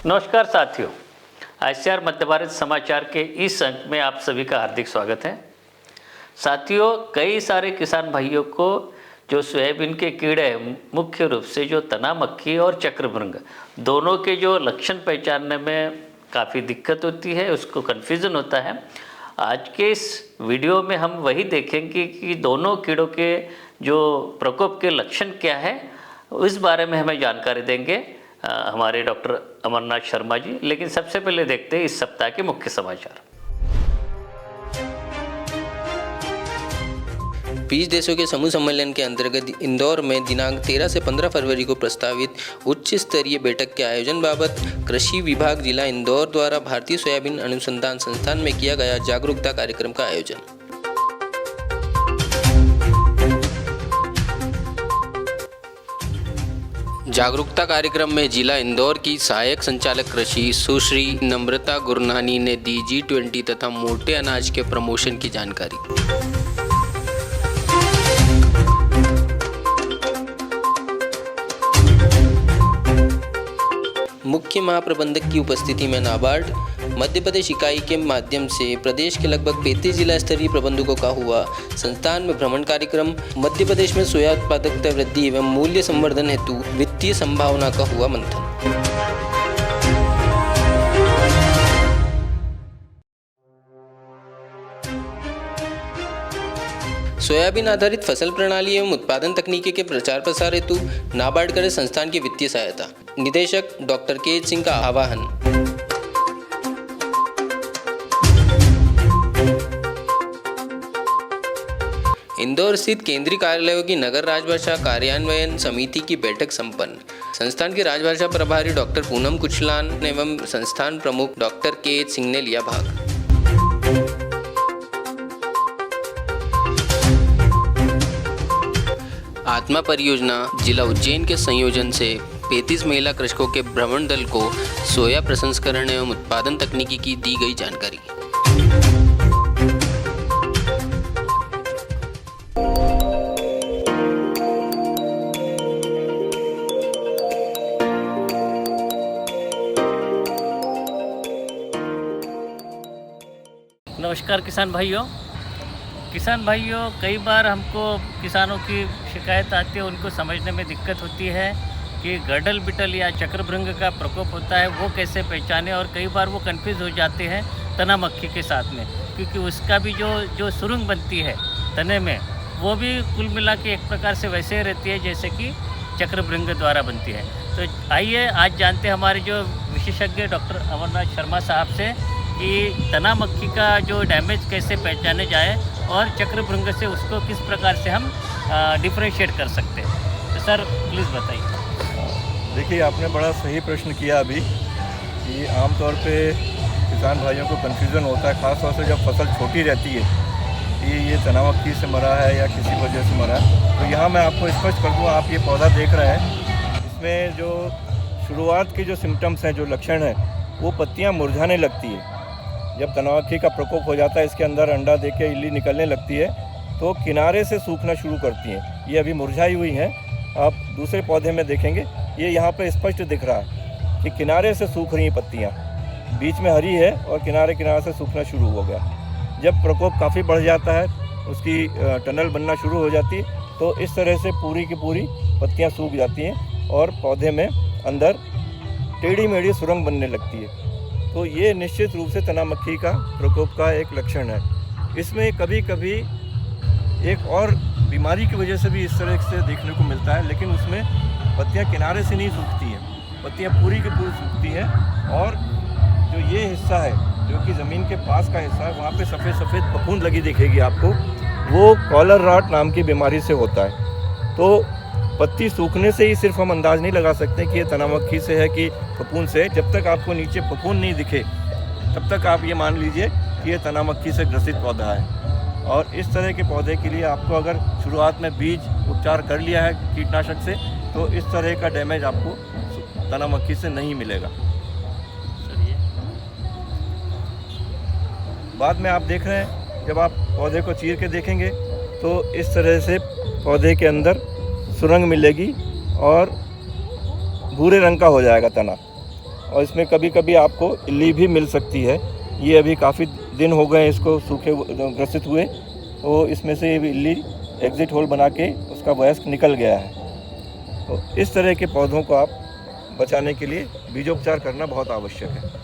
नमस्कार साथियों, आईसीआर मध्य भारत समाचार के इस अंक में आप सभी का हार्दिक स्वागत है। साथियों, कई सारे किसान भाइयों को जो सोयाबीन के कीड़े मुख्य रूप से जो तना मक्खी और चक्रभृंग दोनों के जो लक्षण पहचानने में काफ़ी दिक्कत होती है, उसको कन्फ्यूज़न होता है। आज के इस वीडियो में हम वही देखेंगे कि दोनों कीड़ों के जो प्रकोप के लक्षण क्या है, इस बारे में हमें जानकारी देंगे हमारे डॉक्टर अमरनाथ शर्मा जी। लेकिन सबसे पहले देखते हैं इस सप्ताह के मुख्य समाचार। 20 देशों के समूह सम्मेलन के अंतर्गत इंदौर में दिनांक 13 से 15 फरवरी को प्रस्तावित उच्च स्तरीय बैठक के आयोजन बाबत कृषि विभाग जिला इंदौर द्वारा भारतीय सोयाबीन अनुसंधान संस्थान में किया गया जागरूकता कार्यक्रम का आयोजन। जागरूकता कार्यक्रम में जिला इंदौर की सहायक संचालक कृषि सुश्री नम्रता गुरनानी ने दी G20 तथा मोटे अनाज के प्रमोशन की जानकारी। मुख्य महाप्रबंधक की उपस्थिति में नाबार्ड मध्य प्रदेश इकाई के माध्यम से प्रदेश के लगभग 35 जिला स्तरीय प्रबंधकों का हुआ संस्थान में भ्रमण कार्यक्रम। मध्य प्रदेश में सोया उत्पादकता वृद्धि एवं मूल्य संवर्धन हेतु वित्तीय संभावना का हुआ मंथन। सोयाबीन आधारित फसल प्रणाली एवं उत्पादन तकनीकी के प्रचार प्रसार हेतु नाबार्ड करे संस्थान की वित्तीय सहायता। निदेशक डॉक्टर के सिंह का आह्वान। इंदौर स्थित केंद्रीय कार्यालयों की नगर राजभाषा कार्यान्वयन समिति की बैठक संपन्न। संस्थान के राजभाषा प्रभारी डॉक्टर पूनम कुचलान एवं संस्थान प्रमुख डॉक्टर के सिंह ने लिया भाग। आत्मा परियोजना जिला उज्जैन के संयोजन से 35 महिला कृषकों के भ्रमण दल को सोया प्रसंस्करण एवं उत्पादन तकनीकी की दी गई जानकारी। नमस्कार किसान भाइयों, कई बार हमको किसानों की शिकायत आती है, उनको समझने में दिक्कत होती है कि गडल बिटल या चक्रभृंग का प्रकोप होता है, वो कैसे पहचाने। और कई बार वो कंफ्यूज हो जाते हैं तना मक्खी के साथ में, क्योंकि उसका भी जो सुरंग बनती है तने में, वो भी कुल मिला के एक प्रकार से वैसे ही रहती है जैसे कि चक्रभृंग द्वारा बनती है। तो आइए आज जानते हैं हमारे जो विशेषज्ञ डॉक्टर अमरनाथ शर्मा साहब से कि तना मक्खी का जो डैमेज कैसे पहचाने जाए और चक्रभृंग से उसको किस प्रकार से हम डिफरेंशिएट कर सकते हैं। तो सर प्लीज़ बताइए। देखिए, आपने बड़ा सही प्रश्न किया अभी कि आमतौर पे किसान भाइयों को कन्फ्यूज़न होता है, ख़ास तौर से जब फसल छोटी रहती है कि ये तना मक्खी से मरा है या किसी वजह से मरा है। तो यहाँ मैं आपको स्पष्ट कर दूँ, आप ये पौधा देख रहे हैं, इसमें जो शुरुआत के जो सिम्टम्स हैं, जो लक्षण हैं, वो पत्तियाँ मुरझाने लगती है। जब तना मक्खी का प्रकोप हो जाता है, इसके अंदर अंडा देके इल्ली निकलने लगती है, तो किनारे से सूखना शुरू करती हैं। ये अभी मुरझाई हुई हैं। आप दूसरे पौधे में देखेंगे, ये यहाँ पे स्पष्ट दिख रहा है कि किनारे से सूख रही पत्तियाँ, बीच में हरी है और किनारे किनारे से सूखना शुरू हो गया। जब प्रकोप काफ़ी बढ़ जाता है, उसकी टनल बनना शुरू हो जाती है, तो इस तरह से पूरी की पूरी पत्तियाँ सूख जाती हैं और पौधे में अंदर टेढ़ी मेढ़ी सुरंग बनने लगती है। तो ये निश्चित रूप से तना मक्खी का प्रकोप का एक लक्षण है। इसमें कभी कभी एक और बीमारी की वजह से भी इस तरह से देखने को मिलता है, लेकिन उसमें पत्तियां किनारे से नहीं सूखती हैं, पत्तियां पूरी की पूरी सूखती हैं और जो ये हिस्सा है, जो कि ज़मीन के पास का हिस्सा है, वहाँ पे सफ़ेद सफ़ेद फफूंद लगी दिखेगी आपको, वो कॉलर रॉट नाम की बीमारी से होता है। तो पत्ती सूखने से ही सिर्फ हम अंदाज़ नहीं लगा सकते कि ये तना मक्खी से है कि फफूंद से। जब तक आपको नीचे फफूंद नहीं दिखे, तब तक आप ये मान लीजिए कि ये तना मक्खी से ग्रसित पौधा है। और इस तरह के पौधे के लिए आपको अगर शुरुआत में बीज उपचार कर लिया है कीटनाशक से, तो इस तरह का डैमेज आपको तना मक्खी से नहीं मिलेगा। बाद में आप देख रहे हैं, जब आप पौधे को चीर के देखेंगे तो इस तरह से पौधे के अंदर सुरंग मिलेगी और भूरे रंग का हो जाएगा तना। और इसमें कभी कभी आपको इल्ली भी मिल सकती है। ये अभी काफ़ी दिन हो गए इसको सूखे ग्रसित हुए, तो इसमें से ये इल्ली एग्जिट होल बना के उसका वयस्क निकल गया है। तो इस तरह के पौधों को आप बचाने के लिए बीजोपचार करना बहुत आवश्यक है।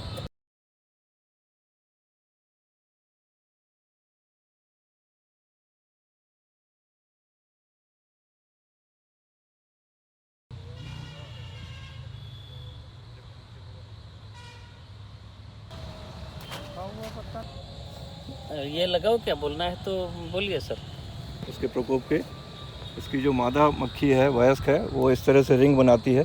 ये लगाओ, क्या बोलना है तो बोलिए सर। उसके प्रकोप के इसकी जो मादा मक्खी है, वयस्क है, वो इस तरह से रिंग बनाती है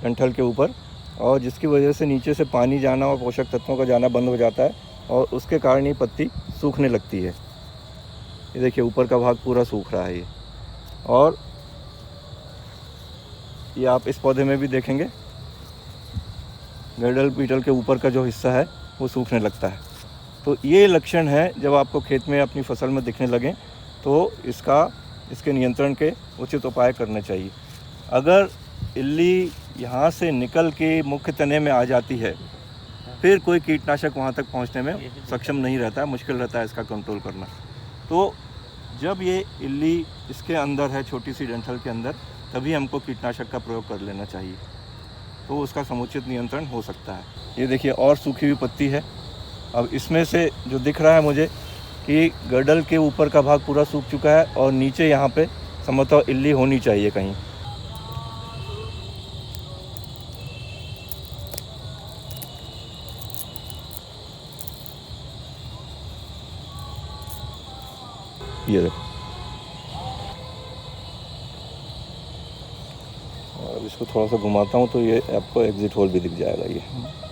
डंठल के ऊपर, और जिसकी वजह से नीचे से पानी जाना और पोषक तत्वों का जाना बंद हो जाता है और उसके कारण ये पत्ती सूखने लगती है। ये देखिए ऊपर का भाग पूरा सूख रहा है ये, और ये आप इस पौधे में भी देखेंगे गर्डल बीटल के ऊपर का जो हिस्सा है वो सूखने लगता है। तो ये लक्षण है जब आपको खेत में अपनी फसल में दिखने लगें तो इसके नियंत्रण के उचित उपाय करने चाहिए। अगर इल्ली यहाँ से निकल के मुख्य तने में आ जाती है, फिर कोई कीटनाशक वहाँ तक पहुँचने में सक्षम नहीं रहता है, मुश्किल रहता है इसका कंट्रोल करना। तो जब ये इल्ली इसके अंदर है, छोटी सी डंठल के अंदर, तभी हमको कीटनाशक का प्रयोग कर लेना चाहिए, तो उसका समुचित नियंत्रण हो सकता है। ये देखिए और सूखी हुई पत्ती है। अब इसमें से जो दिख रहा है मुझे कि गर्डल के ऊपर का भाग पूरा सूख चुका है और नीचे यहाँ पे संभवतः इल्ली होनी चाहिए कहीं। ये देखो, और इसको थोड़ा सा घुमाता हूँ तो ये आपको एग्जिट होल भी दिख जाएगा ये।